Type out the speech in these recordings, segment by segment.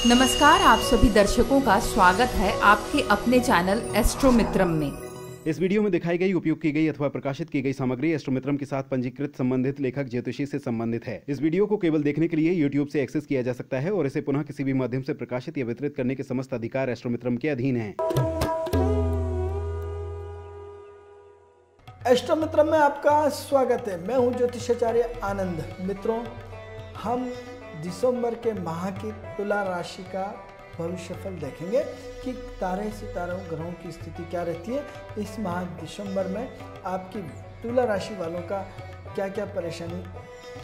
नमस्कार, आप सभी दर्शकों का स्वागत है आपके अपने चैनल एस्ट्रो मित्रम में। इस वीडियो में दिखाई गई, उपयोग की गई अथवा प्रकाशित की गई सामग्री एस्ट्रो मित्रम के साथ पंजीकृत संबंधित लेखक ज्योतिषी से संबंधित है। इस वीडियो को केवल देखने के लिए YouTube से एक्सेस किया जा सकता है और इसे पुनः किसी भी माध्यम से प्रकाशित या वितरित करने के समस्त अधिकार एस्ट्रो मित्रम के अधीन हैं। एस्ट्रो मित्रम में आपका स्वागत है। मैं हूं ज्योतिषाचार्य आनंद। मित्रों, हम दिसंबर के माह की तुला राशि का भविष्यफल देखेंगे कि तारे सितारों ग्रहों की स्थिति क्या रहती है। इस माह दिसंबर में आपकी तुला राशि वालों का क्या क्या परेशानी,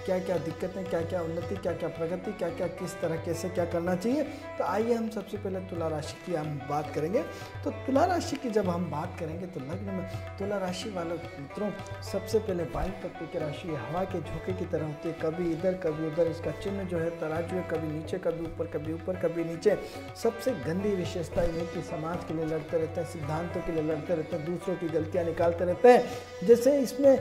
क्या क्या दिक्कतें, क्या क्या उन्नति, क्या क्या प्रगति, क्या क्या किस तरह कैसे क्या करना चाहिए। तो आइए हम सबसे पहले तुला राशि की हम बात करेंगे। तो तुला राशि की जब हम बात करेंगे तो लग्न में तुला राशि वाले मित्रों सबसे पहले वायु तत्व की राशि हवा के झोंके की तरह होती है, कभी इधर कभी उधर। इसका चिन्ह जो है तराजू है, कभी नीचे कभी ऊपर, कभी ऊपर कभी नीचे। सबसे गंदी विशेषता ये कि समाज के लिए लड़ते रहते हैं, सिद्धांतों के लिए लड़ते रहते हैं, दूसरों की गलतियाँ निकालते रहते हैं। जैसे इसमें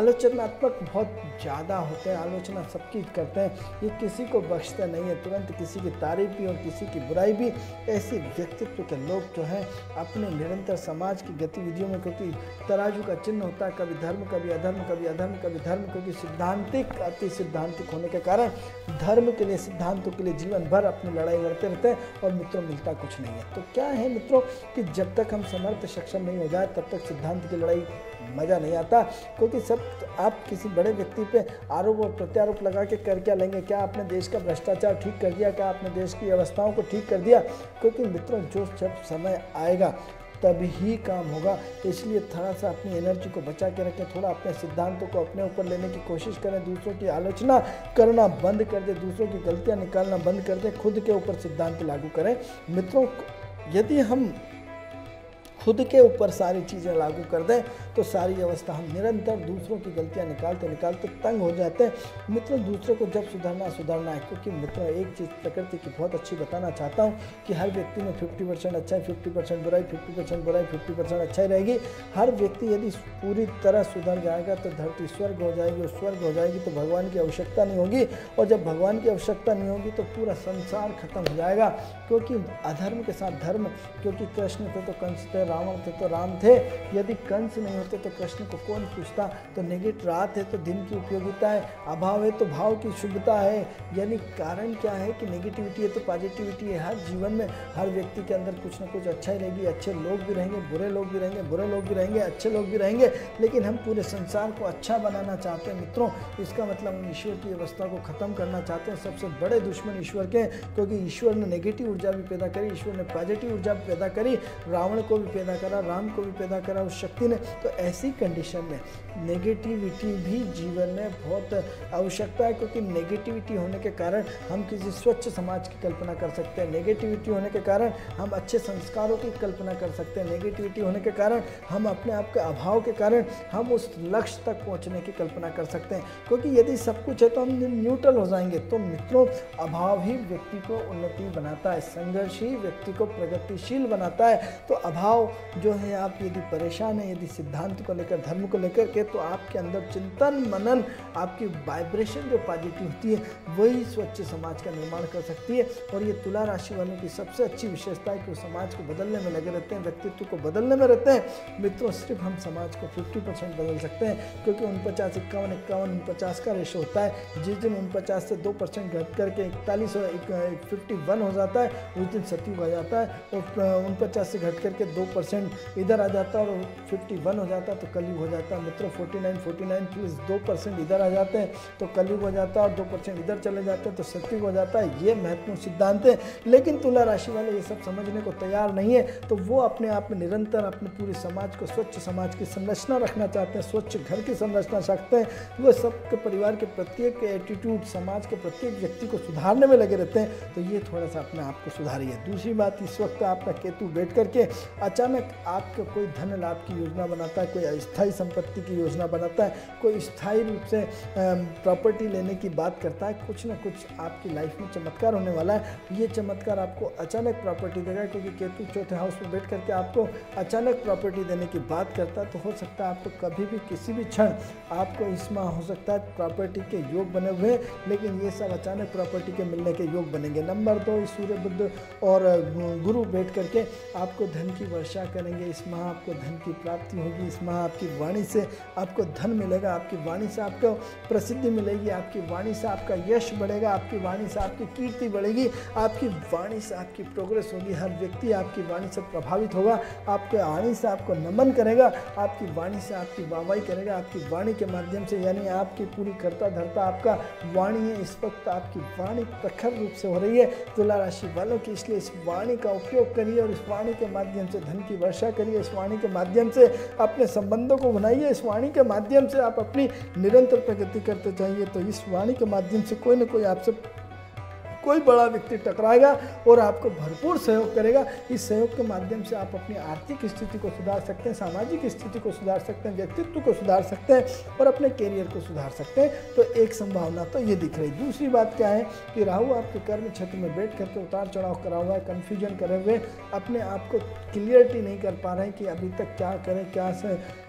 आलोचनात्मक बहुत ज़्यादा होते हैं, आलोचना सबकी करते हैं, ये किसी को बख्शते नहीं है, तुरंत किसी की तारीफ भी और किसी की बुराई भी। ऐसे व्यक्तित्व के लोग जो हैं अपने निरंतर समाज की गतिविधियों में, क्योंकि तराजू का चिन्ह होता है कभी धर्म कभी अधर्म, कभी अधर्म कभी धर्म, क्योंकि सिद्धांतिक अति सिद्धांतिक होने के कारण धर्म के लिए, सिद्धांतों के लिए जीवन भर अपनी लड़ाई लड़ते रहते हैं और मित्रों मिलता कुछ नहीं है। तो क्या है मित्रों कि जब तक हम समर्थ सक्षम नहीं हो जाए तब तक सिद्धांत की लड़ाई मज़ा नहीं आता, क्योंकि सब आप किसी बड़े व्यक्ति पे आरोप और प्रत्यारोप लगा के कर क्या लेंगे। क्या आपने देश का भ्रष्टाचार ठीक कर दिया, क्या आपने देश की व्यवस्थाओं को ठीक कर दिया? क्योंकि मित्रों जो जब समय आएगा तभी ही काम होगा। इसलिए थोड़ा सा अपनी एनर्जी को बचा के रखें, थोड़ा अपने सिद्धांतों को अपने ऊपर लेने की कोशिश करें, दूसरों की आलोचना करना बंद कर दें, दूसरों की गलतियाँ निकालना बंद कर दें, खुद के ऊपर सिद्धांत लागू करें। मित्रों, यदि हम खुद के ऊपर सारी चीज़ें लागू कर दें तो सारी अवस्था, हम निरंतर दूसरों की गलतियां निकालते निकालते तंग हो जाते हैं। मित्रों, दूसरों को जब सुधारना है, क्योंकि मित्रों एक चीज़ प्रकृति की बहुत अच्छी बताना चाहता हूं कि हर व्यक्ति में 50% अच्छाई, 50% बुराई, 50% बुराई, 50% अच्छाई रहेगी। हर व्यक्ति यदि पूरी तरह सुधर जाएगा तो धरती स्वर्ग हो जाएगी, और स्वर्ग हो जाएगी तो भगवान की आवश्यकता नहीं होगी, और जब भगवान की आवश्यकता नहीं होगी तो पूरा संसार खत्म हो जाएगा। क्योंकि अधर्म के साथ धर्म, क्योंकि कृष्ण थे तो कंस थे, रावण थे तो राम थे। यदि कंस नहीं होते तो कृष्ण को कौन पूछता? तो नेगेटिव रात है तो दिन की उपयोगिता है, अभाव है तो भाव की शुभता है। यानी कारण क्या है कि नेगेटिविटी है तो पॉजिटिविटी है। हर जीवन में हर व्यक्ति के अंदर कुछ ना कुछ अच्छा ही रहेगी। अच्छे लोग भी रहेंगे, बुरे लोग भी रहेंगे, बुरे लोग भी रहेंगे, अच्छे लोग भी रहेंगे। लेकिन हम पूरे संसार को अच्छा बनाना चाहते हैं मित्रों। इसका मतलब हम ईश्वर की व्यवस्था को खत्म करना चाहते हैं। सबसे बड़े दुश्मन ईश्वर के, क्योंकि ईश्वर ने नेगेटिव ऊर्जा भी पैदा करी, ईश्वर ने पॉजिटिव ऊर्जा भी पैदा करी, रावण को भी पैदा करा, राम को भी पैदा करा उस शक्ति ने। तो ऐसी कंडीशन में नेगेटिविटी भी जीवन में बहुत आवश्यकता है, क्योंकि नेगेटिविटी होने के कारण हम किसी स्वच्छ समाज की कल्पना कर सकते हैं। नेगेटिविटी होने के कारण हम अच्छे संस्कारों की कल्पना कर सकते हैं। नेगेटिविटी होने के कारण हम अपने आप के अभाव के कारण हम उस लक्ष्य तक पहुंचने की कल्पना कर सकते हैं। क्योंकि यदि सब कुछ है तो हम न्यूट्रल हो जाएंगे। तो मित्रों, अभाव ही व्यक्ति को उन्नति बनाता है, संघर्ष ही व्यक्ति को प्रगतिशील बनाता है। तो अभाव जो है, आप यदि परेशान हैं, यदि सिद्धांत को लेकर, धर्म को लेकर के, तो आपके अंदर चिंतन मनन, आपकी वाइब्रेशन जो पॉजिटिव होती है वही स्वच्छ समाज का निर्माण कर सकती है। और ये तुला राशि वालों की सबसे अच्छी विशेषता है कि वो समाज को बदलने में लगे रहते हैं, व्यक्तित्व को बदलने में रहते हैं। मित्रों, सिर्फ हम समाज को 50% बदल सकते हैं, क्योंकि 49, 51, 49 का रेशो होता है। जिस दिन 49 से 2% घट करके 41 और 51 हो जाता है, उस दिन सतयुग आ जाता है। और 49 से घट करके 2% इधर आ जाता है और 51 हो जाता है तो कलयुग हो जाता है। मित्रों, 49 प्लस 2% इधर आ जाते हैं तो कलयुग हो जाता है, और 2% इधर चले जाते हैं तो सतयुग हो जाता है। ये महत्वपूर्ण सिद्धांत है। लेकिन तुला राशि वाले ये सब समझने को तैयार नहीं है। तो वो अपने आप में निरंतर अपने पूरे समाज को, स्वच्छ समाज की संरचना रखना चाहते हैं, स्वच्छ घर की संरचना चाहते हैं। वो सबके परिवार के प्रत्येक एटीट्यूड, समाज के प्रत्येक व्यक्ति को सुधारने में लगे रहते हैं। तो ये थोड़ा सा अपने आप को सुधारिए। दूसरी बात, इस वक्त आपका केतु बैठ करके अचानक अचानक आपके कोई धन लाभ की योजना बनाता है, कोई अस्थायी संपत्ति की योजना बनाता है, कोई स्थायी रूप से प्रॉपर्टी लेने की बात करता है, कुछ ना कुछ आपकी लाइफ में चमत्कार होने वाला है। ये चमत्कार आपको अचानक प्रॉपर्टी देगा, क्योंकि केतु चौथे हाउस में बैठ करके आपको अचानक प्रॉपर्टी देने की बात करता है। तो हो सकता है आपको कभी भी किसी भी क्षण आपको इस माह हो सकता है प्रॉपर्टी के योग बने हुए, लेकिन ये सब अचानक प्रॉपर्टी के मिलने के योग बनेंगे। नंबर 2, सूर्य बुध और गुरु बैठ करके आपको धन की वर्षा करेंगे। इस माह आपको धन की प्राप्ति होगी। इस माह आपकी वाणी से आपको धन मिलेगा, आपकी वाणी से आपको प्रसिद्धि मिलेगी, आपकी वाणी से आपका यश बढ़ेगा, आपकी वाणी से आपकी कीर्ति बढ़ेगी, आपकी वाणी से आपकी प्रोग्रेस होगी। हर व्यक्ति आपकी वाणी से प्रभावित होगा, आपके वाणी से आपको नमन करेगा, आपकी वाणी से आपकी वाहवाही करेगा। आपकी वाणी के माध्यम से, यानी आपकी पूरी कर्ता धर्ता आपका वाणी है। इस वक्त आपकी वाणी प्रखर रूप से हो रही है तुला राशि वालों की, इसलिए इस वाणी का उपयोग करिए और इस वाणी के माध्यम से धन की वर्षा करिए। इस वाणी के माध्यम से अपने संबंधों को बनाइए। इस वाणी के माध्यम से आप अपनी निरंतर प्रगति करते जाइए। तो इस वाणी के माध्यम से कोई ना कोई आपसे कोई बड़ा व्यक्ति टकराएगा और आपको भरपूर सहयोग करेगा। इस सहयोग के माध्यम से आप अपनी आर्थिक स्थिति को सुधार सकते हैं, सामाजिक स्थिति को सुधार सकते हैं, व्यक्तित्व को सुधार सकते हैं और अपने कैरियर को सुधार सकते हैं। तो एक संभावना तो ये दिख रही। दूसरी बात क्या है कि राहु आपके कर्म क्षेत्र में बैठ करके उतार चढ़ाव करा हुआ है, कन्फ्यूजन करे हुए, अपने आप को क्लियरिटी नहीं कर पा रहे हैं कि अभी तक क्या करें, क्या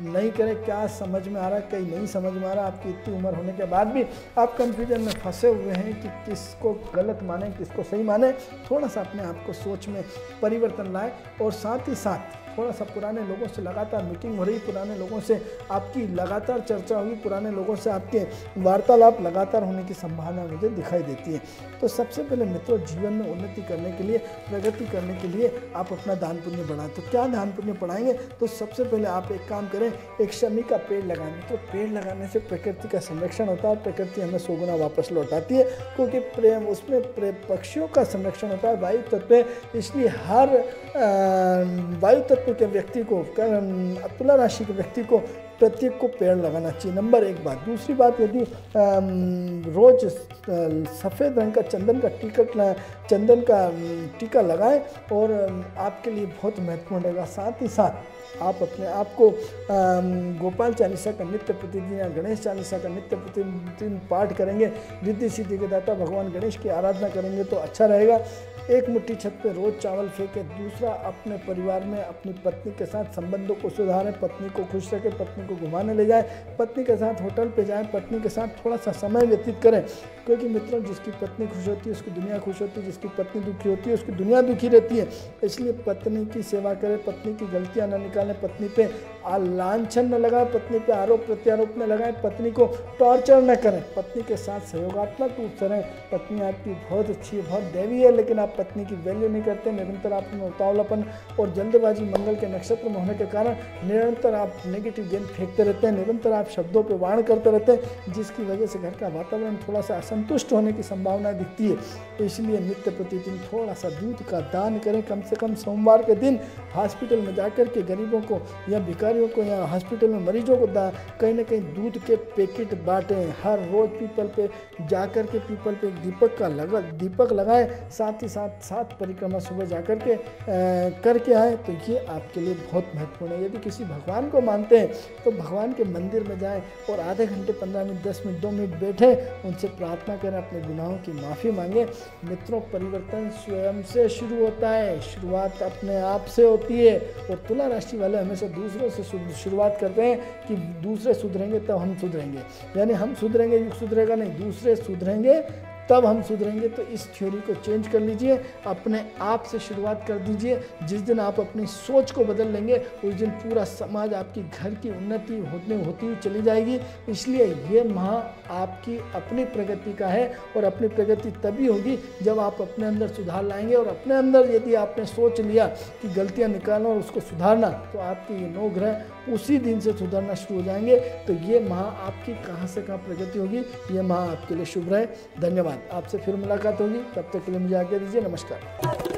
नहीं करें, क्या समझ में आ रहा है, कहीं नहीं समझ में आ रहा। आपकी इतनी उम्र होने के बाद भी आप कन्फ्यूजन में फंसे हुए हैं कि किसको गलत माने, किसको सही माने। थोड़ा सा अपने आप को सोच में परिवर्तन लाए और साथ ही साथ थोड़ा सा पुराने लोगों से लगातार मीटिंग हो रही, पुराने लोगों से आपकी लगातार चर्चा होगी, पुराने लोगों से आपके वार्तालाप लगातार होने की संभावना मुझे दिखाई देती है। तो सबसे पहले मित्रों, जीवन में उन्नति करने के लिए, प्रगति करने के लिए आप अपना दान पुण्य बढ़ाएं। तो क्या दान पुण्य बढ़ाएंगे? तो सबसे पहले आप एक काम करें, एक शमी का पेड़ लगाएं। तो पेड़ लगाने से प्रकृति का संरक्षण होता है, प्रकृति हमें 100 गुना वापस लौटाती है, क्योंकि प्रेम उसमें पक्षियों का संरक्षण होता है, वायु तत्व है। इसलिए हर वायु तत्व के व्यक्ति को, तुला राशि के व्यक्ति को प्रत्येक को पेड़ लगाना चाहिए। नंबर 1 बात। दूसरी बात, यदि रोज सफ़ेद रंग का चंदन का टीका लगाएं और आपके लिए बहुत महत्वपूर्ण रहेगा। साथ ही साथ आप अपने आप को गोपाल चालीसा का नित्य प्रतिदिन या गणेश चालीसा का नित्य प्रतिदिन पाठ करेंगे, रिद्धि सिद्धि के दाता भगवान गणेश की आराधना करेंगे तो अच्छा रहेगा। एक मुट्ठी छत पे रोज चावल फेंके। दूसरा, अपने परिवार में अपनी पत्नी के साथ संबंधों को सुधारें, पत्नी को खुश रखें, पत्नी को घुमाने ले जाएं, पत्नी के साथ होटल पे जाएं, पत्नी के साथ थोड़ा सा समय व्यतीत करें। क्योंकि मित्रों, जिसकी पत्नी खुश होती है उसकी दुनिया खुश होती है, जिसकी पत्नी दुखी होती है उसकी दुनिया दुखी रहती है। इसलिए पत्नी की सेवा करें, पत्नी की गलतियां न निकालें, पत्नी पे लांछन न लगाएं, पत्नी पे आरोप प्रत्यारोप न लगाएं, पत्नी को टॉर्चर न करें, पत्नी के साथ सहयोगात्मक रूप से रहें। पत्नी आपकी बहुत अच्छी है, बहुत दैवी है, लेकिन आप पत्नी की वैल्यू नहीं करते। निरंतर आप में उतावलापन और जल्दबाजी, मंगल के नक्षत्र में होने के कारण निरंतर आप नेगेटिव गेंद फेंकते रहते हैं, निरंतर आप शब्दों पे वाण करते रहते हैं, जिसकी वजह से घर का वातावरण थोड़ा सा असंतुष्ट होने की संभावना दिखती है। तो इसलिए नित्य प्रतिदिन थोड़ा सा दूध का दान करें। कम से कम सोमवार के दिन हॉस्पिटल में जाकर के गरीबों को या भिखारियों को या हॉस्पिटल में मरीजों को कहीं ना कहीं दूध के पैकेट बांटें। हर रोज पीपल पे जाकर के पीपल पे एक दीपक लगाएं। साथ ही सात परिक्रमा सुबह जाकर के करके आए। तो ये आपके लिए बहुत महत्वपूर्ण है। यदि किसी भगवान को मानते हैं तो भगवान के मंदिर में जाएं और आधे घंटे, 15 मिनट, 10 मिनट, 2 मिनट बैठे, उनसे प्रार्थना करें, अपने गुनाहों की माफ़ी मांगें। मित्रों, परिवर्तन स्वयं से शुरू होता है, शुरुआत अपने आप से होती है। और तुला राशि वाले हमेशा दूसरों से शुरुआत करते हैं कि दूसरे सुधरेंगे तब हम सुधरेंगे, यानी हम सुधरेंगे युग सुधरेगा नहीं, दूसरे सुधरेंगे तब हम सुधरेंगे। तो इस थ्योरी को चेंज कर लीजिए, अपने आप से शुरुआत कर दीजिए। जिस दिन आप अपनी सोच को बदल लेंगे उस दिन पूरा समाज, आपकी घर की उन्नति होती हुई चली जाएगी। इसलिए ये माह आपकी अपनी प्रगति का है और अपनी प्रगति तभी होगी जब आप अपने अंदर सुधार लाएंगे। और अपने अंदर यदि आपने सोच लिया कि गलतियाँ निकालना और उसको सुधारना, तो आपके ये 9 ग्रह उसी दिन से सुधरना शुरू हो जाएंगे। तो ये माह आपकी कहाँ से कहाँ प्रगति होगी, ये माह आपके लिए शुभ रहे। धन्यवाद। आपसे फिर मुलाकात होगी, तब तक के लिए मुझे आज्ञा दीजिए। नमस्कार।